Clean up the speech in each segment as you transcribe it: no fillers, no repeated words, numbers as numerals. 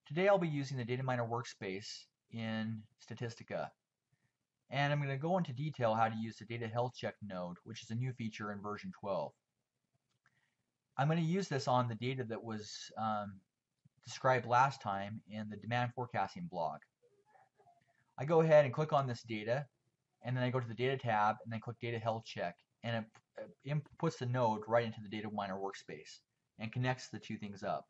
Today I'll be using the Data Miner workspace in Statistica, and I'm going to go into detail how to use the Data Health Check node, which is a new feature in version 12. I'm going to use this on the data that was described last time in the demand forecasting blog. I go ahead and click on this data, and then I go to the Data tab, and then click Data Health Check, and it puts the node right into the Data Miner workspace and connects the two things up.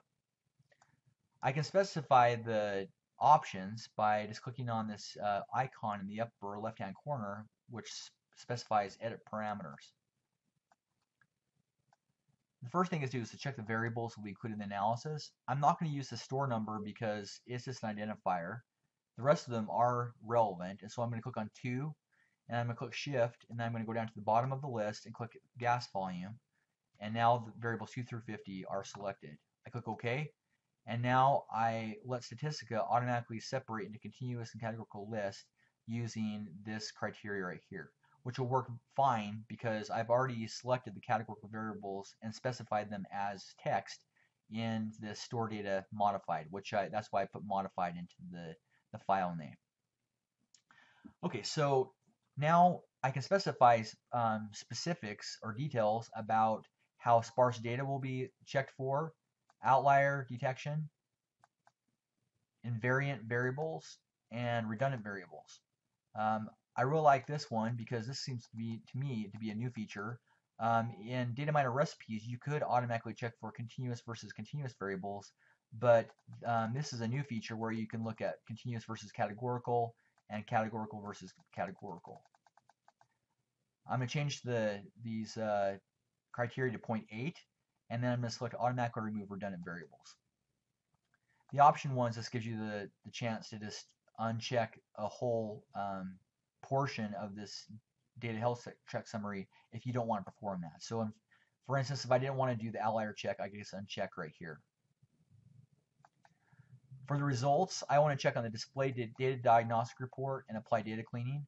I can specify the options by just clicking on this icon in the upper left-hand corner, which specifies Edit Parameters. The first thing is to check the variables we include in the analysis. I'm not going to use the store number because it's just an identifier. The rest of them are relevant, and so I'm going to click on 2, and I'm going to click Shift, and then I'm going to go down to the bottom of the list and click gas volume, and now the variables 2 through 50 are selected. I click OK. And now I let Statistica automatically separate into continuous and categorical list using this criteria right here, which will work fine because I've already selected the categorical variables and specified them as text in the store data modified, that's why I put modified into the file name. Okay, so now I can specify specifics or details about how sparse data will be checked for, outlier detection, invariant variables, and redundant variables. I really like this one because this seems to me to be a new feature. In data miner recipes, you could automatically check for continuous versus continuous variables, but this is a new feature where you can look at continuous versus categorical and categorical versus categorical. I'm going to change these criteria to 0.8. And then I'm going to select automatically remove redundant variables. The option ones, this gives you the chance to just uncheck a whole portion of this data health check summary if you don't want to perform that. So for instance, if I didn't want to do the outlier check, I could just uncheck right here. For the results, I want to check on the display data diagnostic report and apply data cleaning.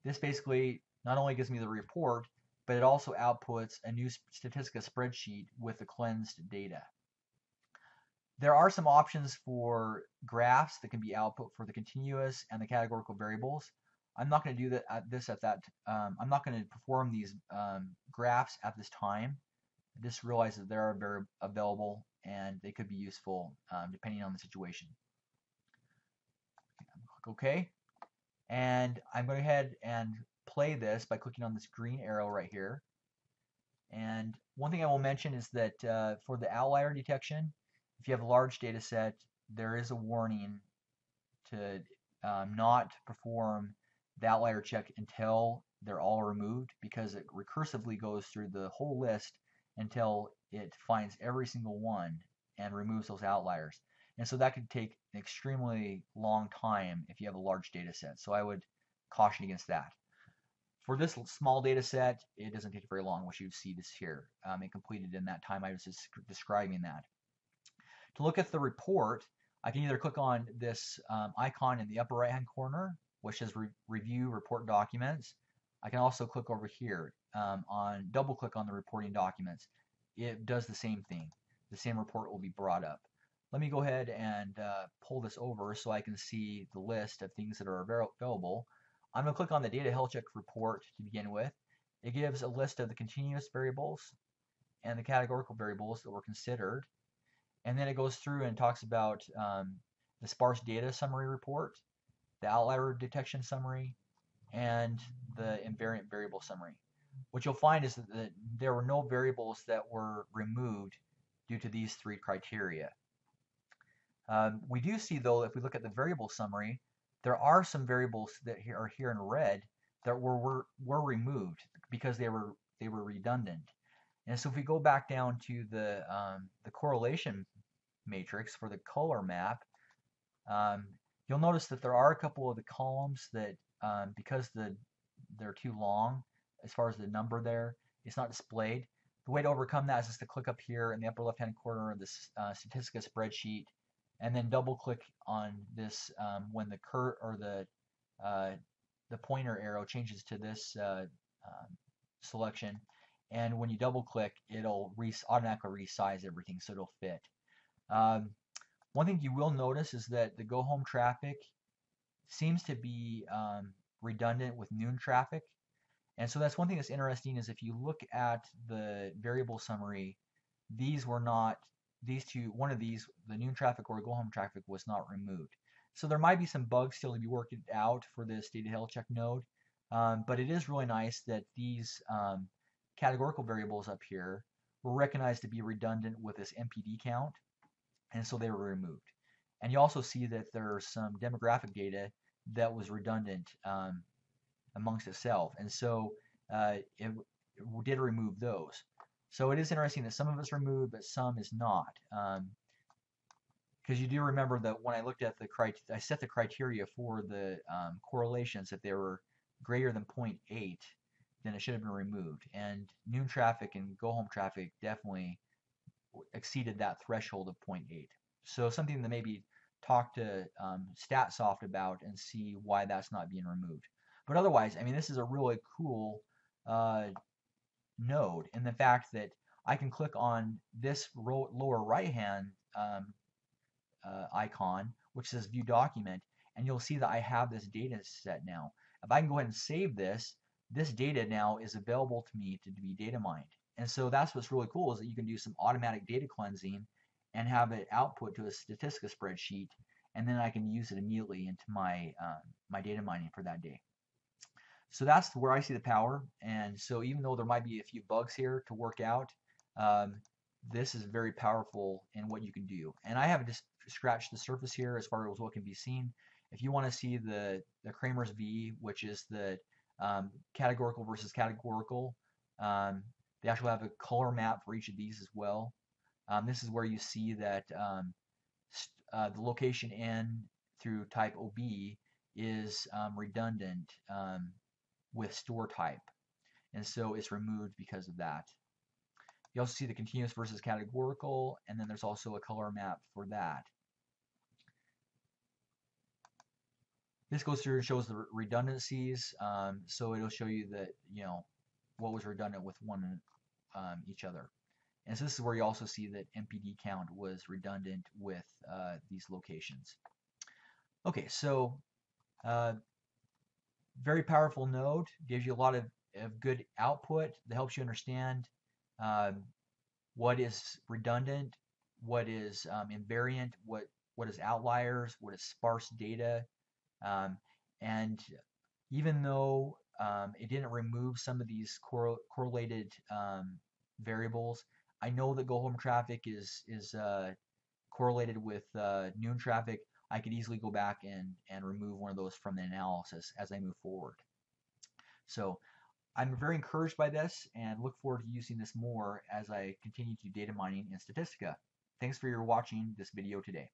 This basically not only gives me the report, but it also outputs a new Statistica spreadsheet with the cleansed data. There are some options for graphs that can be output for the continuous and the categorical variables. I'm not going to do that I'm not going to perform these graphs at this time. I just realized that they are available and they could be useful depending on the situation. Click OK, and I'm going to go ahead and play this by clicking on this green arrow right here. And one thing I will mention is that for the outlier detection, if you have a large data set, there is a warning to not perform the outlier check until they're all removed, because it recursively goes through the whole list until it finds every single one and removes those outliers. And so that could take an extremely long time if you have a large data set. So I would caution against that. For this small data set, it doesn't take very long, which you see this here. It completed in that time I was just describing that. To look at the report, I can either click on this icon in the upper right hand corner, which says Review Report Documents. I can also click over here double click on the reporting documents. It does the same thing. The same report will be brought up. Let me go ahead and pull this over so I can see the list of things that are available. I'm going to click on the Data Health Check report to begin with. It gives a list of the continuous variables and the categorical variables that were considered. And then it goes through and talks about the sparse data summary report, the outlier detection summary, and the invariant variable summary. What you'll find is that there were no variables that were removed due to these three criteria. We do see, though, if we look at the variable summary, there are some variables that are here in red that were removed because they were redundant. And so if we go back down to the correlation matrix for the color map, you'll notice that there are a couple of the columns that because they're too long as far as the number there, it's not displayed. The way to overcome that is just to click up here in the upper left hand corner of this Statistica spreadsheet, and then double click on this when the uh, the pointer arrow changes to this selection, and when you double click, it'll automatically resize everything so it'll fit. Um, One thing you will notice is that the go home traffic seems to be redundant with noon traffic. And so that's one thing that's interesting is if you look at the variable summary, these were not, these two, one of these, the noon traffic or go home traffic was not removed. So there might be some bugs still to be worked out for this data health check node, but it is really nice that these categorical variables up here were recognized to be redundant with this MPD count, and so they were removed. And you also see that there's some demographic data that was redundant amongst itself, and so it did remove those. So it is interesting that some of it's removed, but some is not. Because you do remember that when I looked at the I set the criteria for the correlations. If they were greater than 0.8, then it should have been removed. And noon traffic and go home traffic definitely exceeded that threshold of 0.8. So something to maybe talk to StatSoft about and see why that's not being removed. But otherwise, I mean, this is a really cool node in the fact that I can click on this lower right-hand icon, which says View Document, and you'll see that I have this data set now. If I can go ahead and save this, this data now is available to me to be data mined. And so that's what's really cool is that you can do some automatic data cleansing and have it output to a Statistica spreadsheet, and then I can use it immediately into my my data mining for that day. So that's where I see the power. And so even though there might be a few bugs here to work out, this is very powerful in what you can do. And I haven't just scratched the surface here as far as what can be seen. If you want to see the Kramer's V, which is the categorical versus categorical, they actually have a color map for each of these as well. This is where you see that the location N through type OB is redundant with store type, and so it's removed because of that. You also see the continuous versus categorical, and then there's also a color map for that. This goes through and shows the redundancies, so it'll show you that, you know, what was redundant with one each other. And so this is where you also see that MPD count was redundant with these locations. Okay, so very powerful node, gives you a lot of good output that helps you understand what is redundant, what is invariant, what is outliers, what is sparse data. And even though it didn't remove some of these correlated variables, I know that go home traffic is correlated with noon traffic. I could easily go back and remove one of those from the analysis as I move forward. So I'm very encouraged by this and look forward to using this more as I continue to do data mining in Statistica. Thanks for your watching this video today.